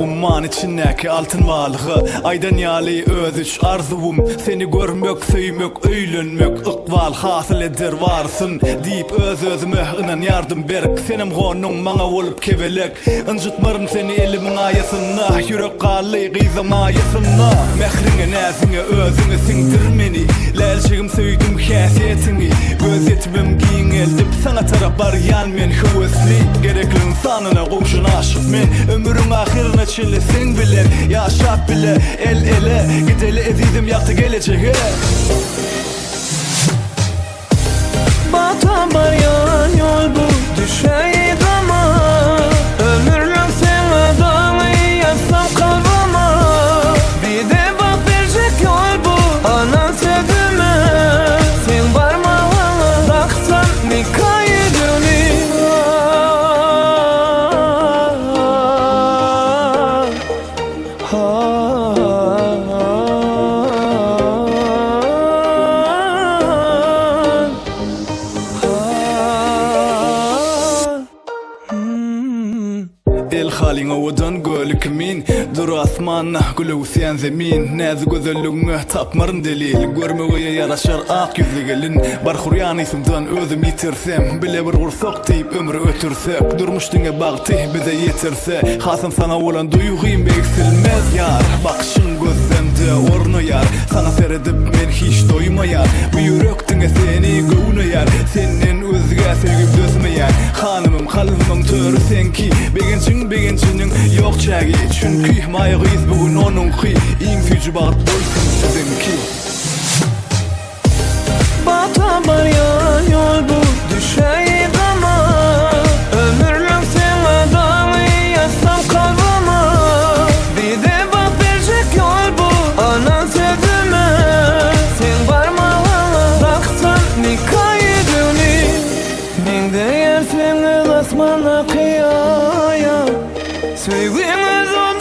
Umman içindeki altın balığı aydan yali özüç arzuvum seni görmek, söymek, öýlenmek ıkbal hasıl eder varsın deyip özüme inan yardım berk senim gonun maňa bolup kebelek ınjytmarym seni elimin aýasyna yürek galy gyzam aýasyna mehriňe näziňe özüňe siňdirmeni lälçigim söýdüm häsiýetini göz etmem giň eldip sana tarap bar ýan men höwesli gerekli insanyna gowşun aşyk men ömrüň ahirine çile sen bile yaşat bile el ele gideli ezizim yaktı geleceğe Batan bar yalan yol bu düşeydi ama ömürlüm sen adamı yazsam kalbama bir de bak verecek yol bu anan sevdime sen parmağına taksan ne kaydını El halin owadan gölük min dur asmanna gülüw sen zemin näzi gözelligiňe tapmaryn delil görmege yaraşar ak ýüzli gelin bar hurýan ismdan özüm ýitirsem bile bir gursak diýip ömrü ötürsek durmuşdyňa bagty bize ýetirse hasam sana bolan duýgym eksilmez ýar bakşyň gözlemde ornaýar sana seredip men hiç doýmaýar bu ýürekdiňe seni gownaýar senden özge sevgim dösmeýär hanymym kalbymyň töri senki begençiniň ýok çägi çünki maýygyz bugün onuňky iň süýji bagyt bolsun sizinki Batan bar yalan yol bu düşeydi ama ömürlüm sen adamı yazsam kalbama bir de bak verecek yol bu anan sevdime sen parmağına taksan ne kaydını bin de yersen asmana kıyaya Söygüň özüň